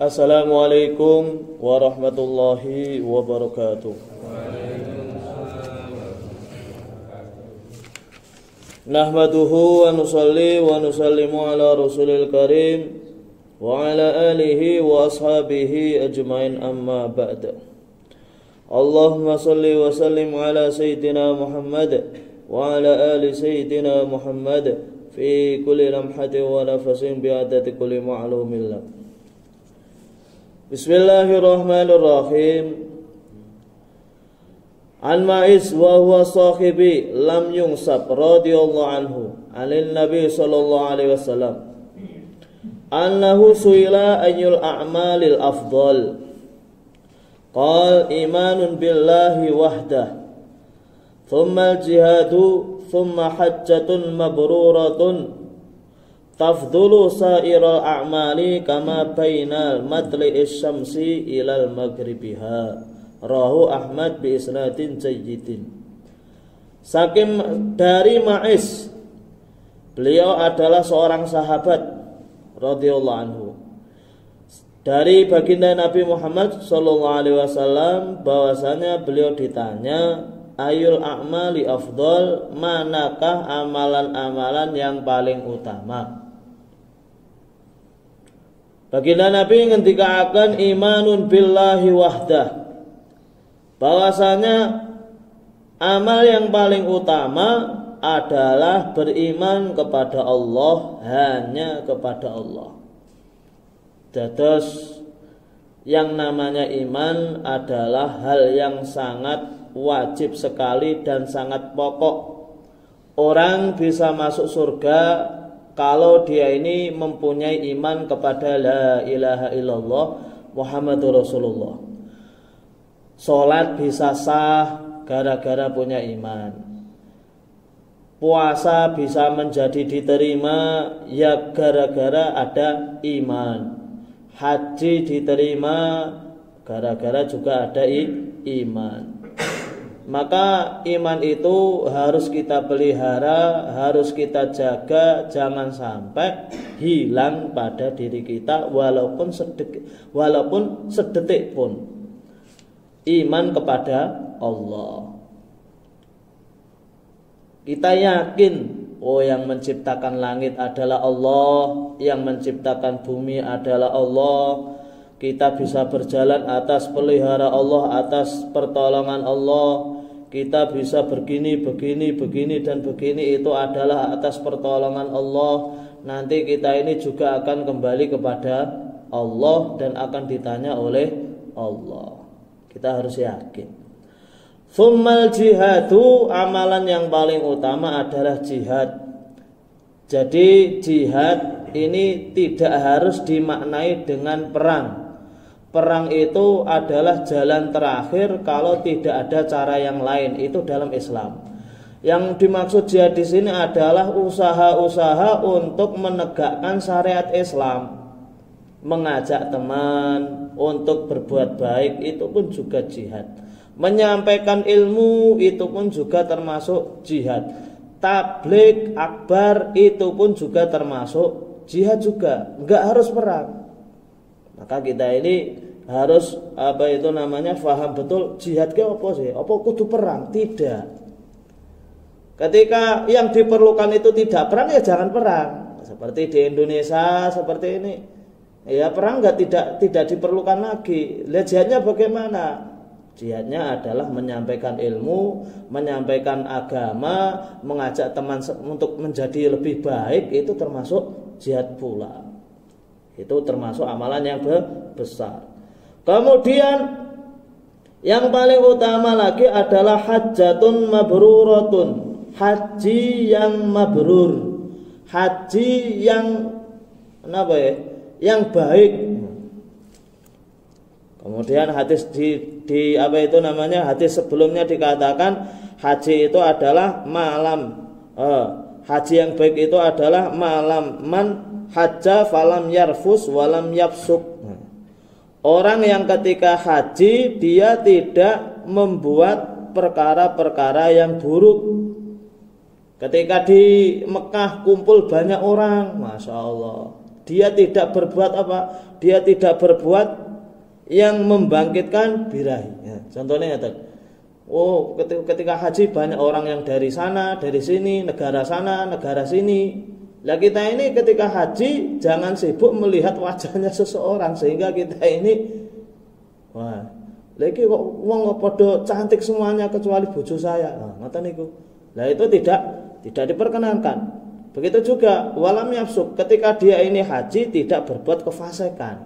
Assalamualaikum warahmatullahi wabarakatuh. Nahmaduhu wa nusalli wa nusallimu ala rasulil karim wa ala alihi wa ashabihi ajmain, amma ba'da. Allahumma salli wa sallim ala sayyidina Muhammad wa ala ali sayyidina Muhammad fi kulli lamhatin wa nafasin bi'adati kulli ma'lumillah. Bismillahirrahmanirrahim. An Ma'iz wa huwa sahibi lam yungsab radhiyallahu anhu anil nabi sallallahu alaihi wasallam annahu suila ayyul a'malil afdal qal imanun billahi wahdah thumma al-jihadu thumma hajjatun mabruratun tafdulu sa'iral a'mali kama bainal matli'is syamsi ilal maghribiha. Rahu Ahmad bi isnadin jayyidin. Saking dari Ma'iz, beliau adalah seorang sahabat radhiyallahu anhu dari baginda Nabi Muhammad sallallahu alaihi wasallam, bahwasanya beliau ditanya ayul a'mali afdal, manakah amalan-amalan yang paling utama. Baginda Nabi ngendikaken imanun billahi wahdah, bahwasanya amal yang paling utama adalah beriman kepada Allah, hanya kepada Allah. Dados yang namanya iman adalah hal yang sangat wajib sekali dan sangat pokok. Orang bisa masuk surga kalau dia ini mempunyai iman kepada la ilaha illallah Muhammadur Rasulullah. Sholat bisa sah gara-gara punya iman. Puasa bisa menjadi diterima ya gara-gara ada iman. Haji diterima gara-gara juga ada iman. Maka iman itu harus kita pelihara, harus kita jaga, jangan sampai hilang pada diri kita walaupun sedetik pun. Iman kepada Allah. Kita yakin, yang menciptakan langit adalah Allah, yang menciptakan bumi adalah Allah. Kita bisa berjalan atas pelihara Allah, atas pertolongan Allah. Kita bisa begini dan begini, itu adalah atas pertolongan Allah. Nanti kita ini juga akan kembali kepada Allah dan akan ditanya oleh Allah. Kita harus yakin. Tsummal jihadu, amalan yang paling utama adalah jihad. Jadi jihad ini tidak harus dimaknai dengan perang. Perang itu adalah jalan terakhir kalau tidak ada cara yang lain, itu dalam Islam. Yang dimaksud jihad di sini adalah usaha-usaha untuk menegakkan syariat Islam. Mengajak teman untuk berbuat baik, itu pun juga jihad. Menyampaikan ilmu, itu pun juga termasuk jihad. Tabligh akbar, itu pun juga termasuk jihad juga. Enggak harus perang. Maka kita ini harus faham betul jihad ke apa sih? Apa kudu perang? Tidak. Ketika yang diperlukan itu tidak perang, ya jangan perang. Seperti di Indonesia seperti ini. Ya perang tidak diperlukan lagi. Lihat jihadnya bagaimana? Jihadnya adalah menyampaikan ilmu, menyampaikan agama, mengajak teman untuk menjadi lebih baik, itu termasuk jihad pula. Itu termasuk amalan yang besar. Kemudian yang paling utama lagi adalah hajjatun mabruratun, haji yang mabrur, haji yang yang baik. Kemudian hadis hadis sebelumnya dikatakan haji itu adalah malam. Haji yang baik itu adalah malam man hajja falam yarfus walam yafsuk. Orang yang ketika haji dia tidak membuat perkara-perkara yang buruk. Ketika di Mekah kumpul banyak orang, Masya Allah, Dia tidak berbuat apa? Dia tidak berbuat yang membangkitkan birahi. Ya, contohnya ya, oh, ketika haji banyak orang yang dari sana, dari sini, negara sana, negara sini. Lah kita ini ketika haji jangan sibuk melihat wajahnya seseorang sehingga kita ini wah, lagi kok wong padha cantik semuanya kecuali bojo saya. Nah, ngoten niku. Lah itu tidak diperkenankan. Begitu juga walam yafsuk, ketika dia ini haji tidak berbuat kefasikan.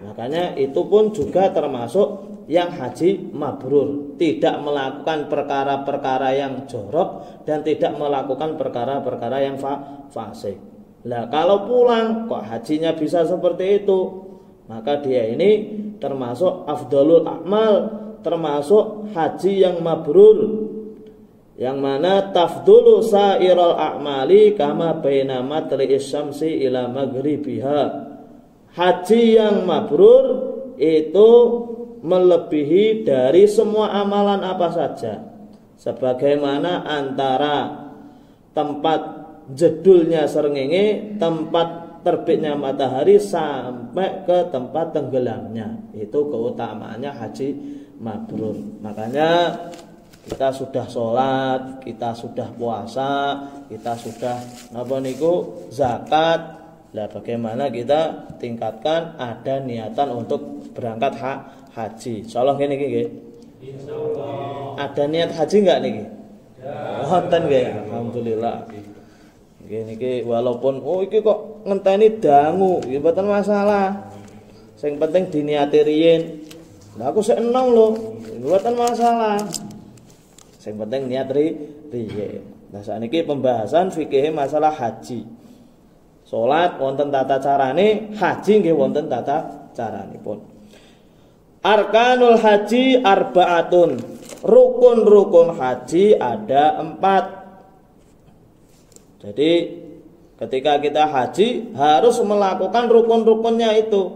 Makanya itu pun juga termasuk yang haji mabrur, tidak melakukan perkara-perkara yang jorok dan tidak melakukan perkara-perkara yang fasik. Lah kalau pulang kok hajinya bisa seperti itu, maka dia ini termasuk afdalul a'mal, termasuk haji yang mabrur, yang mana tafdulu sa'iral a'mali kama baina matli'is syamsi ila maghribiha. Haji yang mabrur itu melebihi dari semua amalan apa saja, sebagaimana antara tempat jedulnya srengenge, tempat terbitnya matahari sampai ke tempat tenggelamnya. Itu keutamaannya haji mabrur. Makanya kita sudah sholat, kita sudah puasa, kita sudah zakat. Lah bagaimana kita tingkatkan ada niatan untuk berangkat haji. Insyaallah ngene iki nggih. Insyaallah. Ada niat haji enggak niki? Wonten nggih. Alhamdulillah. Nggih niki walaupun iki kok ngenteni dangu, nggih mboten masalah. Sing penting diniati riyin. Lah aku sik enom lho, mboten masalah. Sing penting niat riyin. Nah sakniki pembahasan fikih masalah haji. Salat wonten tata carane, haji nggih wonten tata caranipun. Arkanul haji arbaatun. Rukun-rukun haji ada 4. Jadi ketika kita haji harus melakukan rukun-rukunnya itu.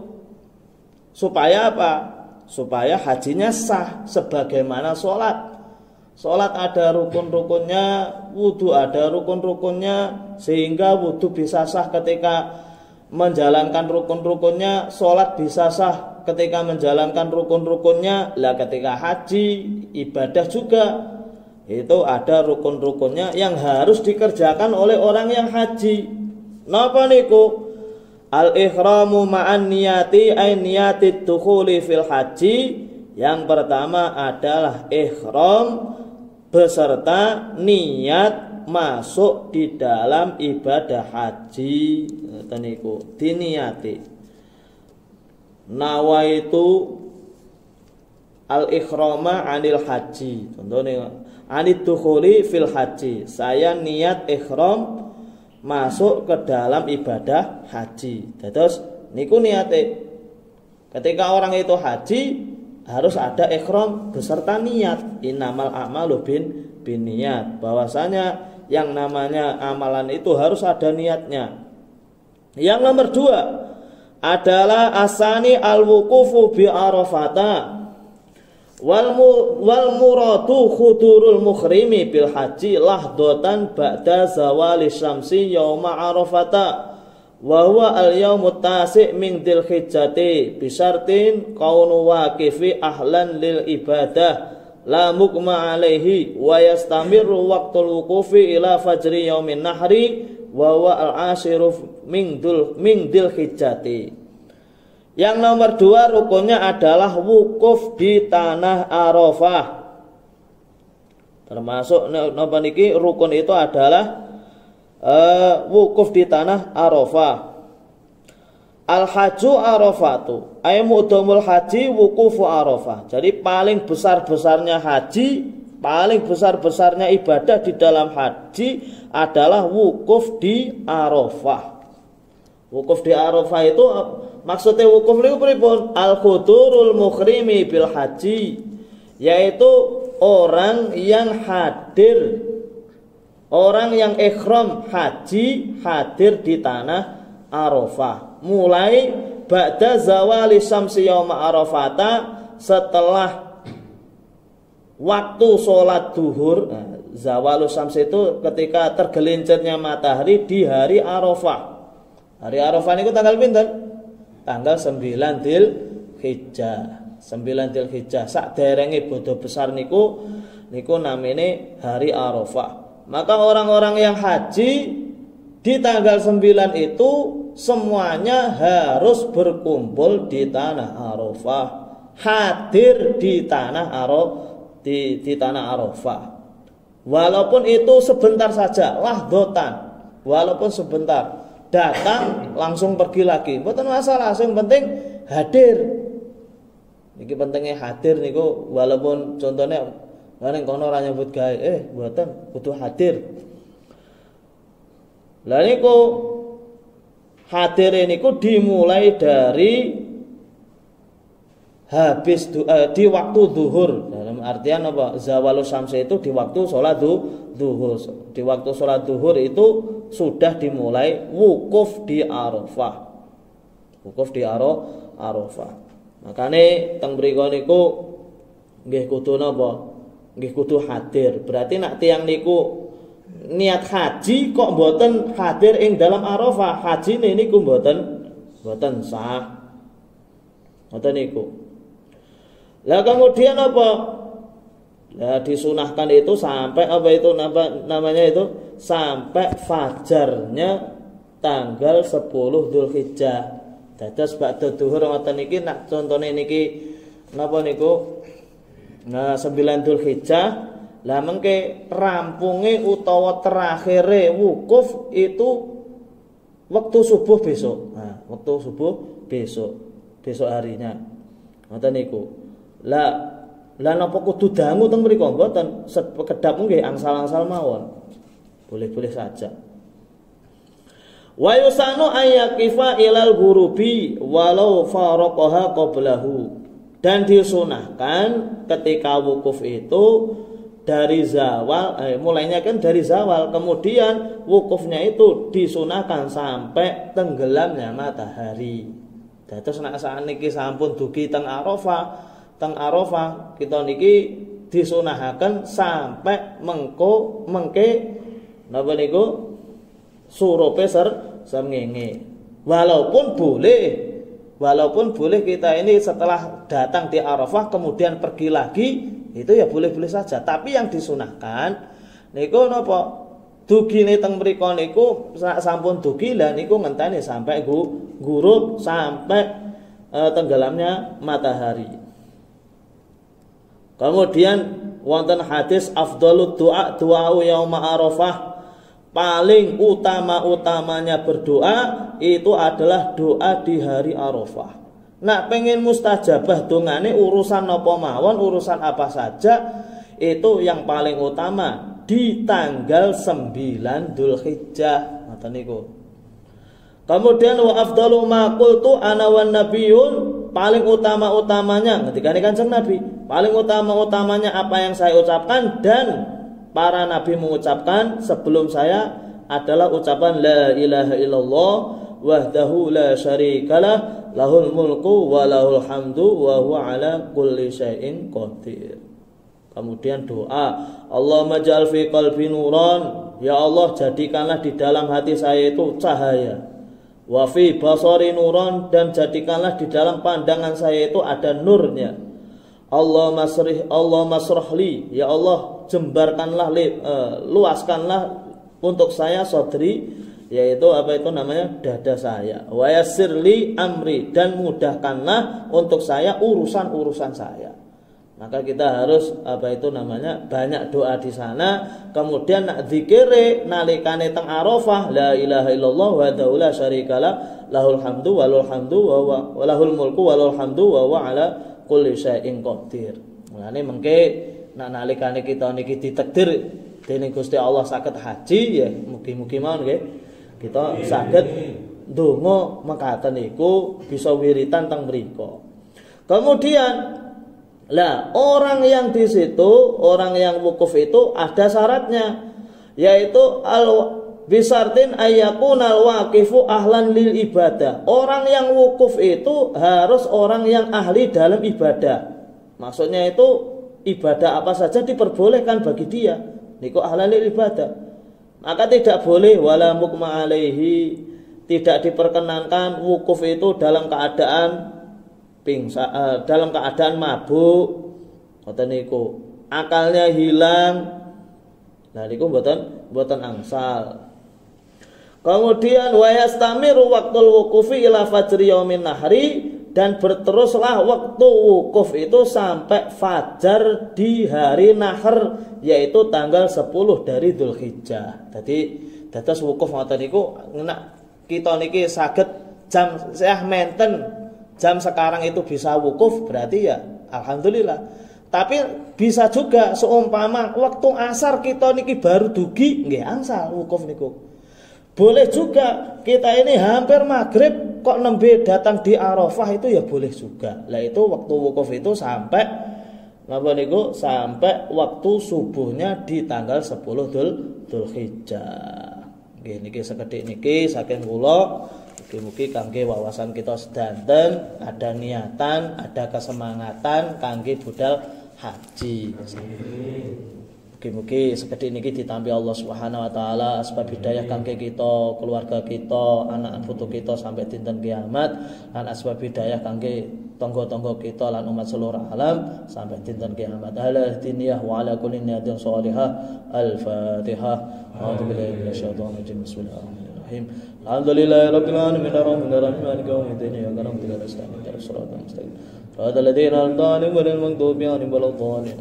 Supaya apa? Supaya hajinya sah sebagaimana salat. Salat ada rukun-rukunnya, wudu ada rukun-rukunnya, sehingga wudu bisa sah ketika menjalankan rukun-rukunnya, salat bisa sah ketika menjalankan rukun-rukunnya. Lah ketika haji ibadah juga itu ada rukun-rukunnya yang harus dikerjakan oleh orang yang haji. Napa niku? Al-ihramu ma'an niyati ay niyati dukhuli fil haji. Yang pertama adalah ihram beserta niat masuk di dalam ibadah haji. Niku diniati. Nawaitu al-ikhrama 'anil haji. Contohnya anid dukhuli fil haji. Saya niat ihram masuk ke dalam ibadah haji. Terus niku niate. Ketika orang itu haji harus ada ikhram beserta niat. Innamal a'malu bin niat. Bahwasanya yang namanya amalan itu harus ada niatnya. Yang nomor 2 adalah asani al-wuqufu bi Arafata. Wal muradu khudurul mukhrimi bil haji lahdatan ba'da zawali syamsi yauma Arafata. Wa huwa al-yaumut tasi' min dzilhijjati bi syartin kaunu waqifi ahlan lil ibadah la mukma alaihi wa yastamirru waqtul wuqufi ila fajri yaumin nahri wa huwa al-ashiru min dzilhijjati. Yang nomor 2 rukunnya adalah wukuf di tanah Arafah. Termasuk napa niki rukun itu adalah wukuf di tanah Arafah. Al-haju Arafatu ay mu'dhamul haji wukufu Arafah. Jadi paling besar-besarnya haji, paling besar-besarnya ibadah di dalam haji adalah wukuf di Arafah. Wukuf di Arafah itu maksudnya wukuf niku pripun? Al-khudurul mukhrimi bil haji, yaitu orang yang hadir, orang yang ikhram haji hadir di tanah Arafah. Mulai ba'da zawali syamsi yauma Arafata, setelah waktu sholat duhur. Zawalus syams itu ketika tergelincirnya matahari di hari Arafah. Hari Arafah niku tanggal pinten? Tanggal 9 Dzulhijjah. 9 Dzulhijjah saderenge bodho besar niku namine hari Arafah. Maka orang-orang yang haji di tanggal 9 itu semuanya harus berkumpul di tanah Arafah, hadir di tanah Arafah. Walaupun itu sebentar saja, lahdotan, walaupun sebentar, datang langsung pergi lagi, mboten masalah, yang penting hadir. Niki pentingnya hadir niku, walaupun contohnya ning kono ora nyebut gawe, mboten kudu hadir. Lah niku hadir niku dimulai dari habis di waktu zuhur. Dalam artian apa? Zawalus syamsi itu di waktu salat zuhur. Di waktu salat zuhur itu sudah dimulai wukuf di Arafah. Wukuf di Arafah. Makane teng mriku niku nggih kudu napa? Nggih kudu hadir. Berarti nek tiyang niku niat haji kok mboten hadir ing dalam Arafah, hajine niku mboten sah. Ngoten niku. Lah kemudian apa? Lah disunahkan itu sampai apa itu namanya itu sampai fajarnya tanggal 10 Dzulhijjah. Dados ba'da dhuhur ngoten niki nak contone niki napa niku 9 Dzulhijjah, lah mengke rampunge utawa terakhire wukuf itu waktu subuh besok. Nah, waktu subuh besok harinya. Ngoten niku. Lah napa kudu dangu teng mriku mboten, sekedap nggih angsal-angsal mawon. Boleh-boleh saja. Wa yusanu ayyaqifa ilal ghurubi walau faraqaha qablahu. Dan disunahkan ketika wukuf itu dari zawal, mulainya kan dari zawal, kemudian wukufnya itu disunahkan sampai tenggelamnya matahari. Dados nek sakniki sampun dugi teng Arafah kita niki disunahaken sampai mengke napa niku surupe srengenge. Walaupun boleh kita ini setelah datang di Arafah kemudian pergi lagi, itu ya boleh-boleh saja. Tapi yang disunahkan niku napa? Dugine teng mriku niku sampun dugi lah niku ngenteni sampai gurub, sampai tenggelamnya matahari. Kemudian wonten hadis afdhalud du'a yauma Arafah. Paling utama-utamanya berdoa itu adalah doa di hari Arafah. Nak pengen mustajabah dongane urusan apa mawon, urusan apa saja, itu yang paling utama di tanggal 9 Dzulhijjah. Ngoten niku. Kemudian wa afdalu ma qultu ana wan nabiyyun, paling utama-utamanya ketika Kanjeng Nabi, paling utama-utamanya apa yang saya ucapkan dan para nabi mengucapkan sebelum saya adalah ucapan la ilaha illallah wahdahu la syarikalah lahul mulku wa lahul hamdu wa huwa ala kulli syai'in qadir. Kemudian doa, Allahumma ja'al fi qalbi nuran, ya Allah jadikanlah di dalam hati saya itu cahaya. Wa fi basari nuran, dan jadikanlah di dalam pandangan saya itu ada nurnya. Allahumma srahli, ya Allah jembarkanlah, luaskanlah untuk saya sodri, yaitu apa itu namanya dada saya. Wa yassirli amri, dan mudahkanlah untuk saya urusan-urusan saya. Maka kita harus apa itu namanya banyak doa di sana. Kemudian nak zikire nalikane teng Arafah, la ilaha illallah wa la syarikalah lahul hamdu wa lahul mulku wa lahul hamdu wa huwa ala kulli syai'in qadir. Mulane mengke nak nalikane kita niki ditakdir dening Gusti Allah saged haji, ya mugi-mugi mawon nggih kita saged ndonga mekaten niku bisa wiritan teng mriku. Kemudian lah orang yang di situ, orang yang wukuf itu ada syaratnya, yaitu bisartin ayyakunal waqifu ahlan lil ibadah. Orang yang wukuf itu harus orang yang ahli dalam ibadah. Maksudnya itu ibadah apa saja diperbolehkan bagi dia. Niku ahlan lil ibadah. Maka tidak boleh wala mukma alaihi, tidak diperkenankan wukuf itu dalam keadaan pingsan, dalam keadaan mabuk, ngoten niku. Akalnya hilang. Nah niku mboten angsal. Kemudian wa yastamiru waqtul wukufi ila fajri yaumin nahri, dan berteruslah waktu wukuf itu sampai fajar di hari nahar, yaitu tanggal 10 dari Dzulhijjah. Jadi dados wukuf ngoten niku nek kita niki saged jam menten jam sekarang itu bisa wukuf, berarti ya alhamdulillah. Tapi bisa juga seumpama waktu asar kita niki baru dugi nggih angsal wukuf niku. Boleh juga kita ini hampir maghrib kok nembe datang di Arafah, itu ya boleh juga. Lah itu waktu wukuf itu sampai napa niku sampai waktu subuhnya di tanggal 10 Dzulhijjah. Nggih niki sekedhik niki saking kula. Mugi-mugi kangge wawasan kita sedanten, ada niatan, ada kesemangatan kangge budal haji. Mugi-mugi sekedhik niki ditampi Allah Subhanahu wa taala asbab hidayah kangge kita, keluarga kita, anak putu kita sampai dinten kiamat, lan asbab hidayah kangge tangga-tangga kita lan umat seluruh alam sampai dinten kiamat. Ala diniyah wa ala kulli niyatin shalihah. Al-Fatihah. A'udzu billahi minasyaitonir rajim. Bismillahirrahmanirrahim. Alhamdulillahi rabbil alamin arrahmanir rahim maliki yaumiddin iyyaka na'budu wa iyyaka nasta'in ihdinas siratal mustaqim siratal ladzina an'amta 'alaihim ghairil maghdubi 'alaihim waladdallin.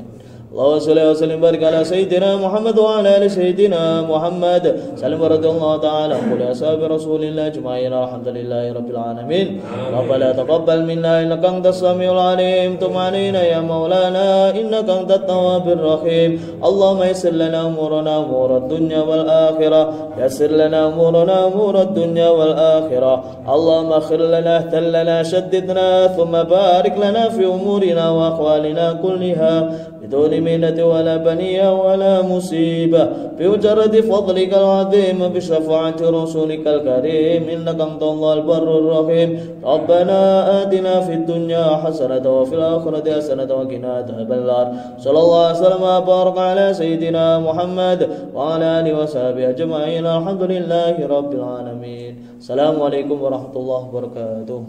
Allahumma shalli wa sallim barik ala sayyidina Muhammad wa ala ali sayyidina Muhammad. Salam radhiyallahu ta'ala an kulli ashabi Rasulillah ajma'in. Alhamdulillahi rabbil alamin. Rabbana taqabbal minna innaka antas samiul alim. Tub 'alaina ya maulana innaka antat tawwabur rahim. Allahumma yassir lana umurana umurad dunya wal akhirah. Yassir lana umurana umurad dunya wal akhirah. Allahumma khir lana ihtal shaddidna thumma barik lana fi umurina wa aqwalina kulliha بدون منة ولا بنية ولا مصيبة بمجرد فضلك العظيم بشفاعة رسولك الكريم إنك أنت الله البر الرحيم. ربنا آتنا في الدنيا حسنة وفي الآخرة حسنة وقنا عذاب النار. صلى الله وسلم وبارك على سيدنا محمد وعلى آله وصحبه أجمعين. الحمد لله رب العالمين. السلام عليكم ورحمة الله وبركاته.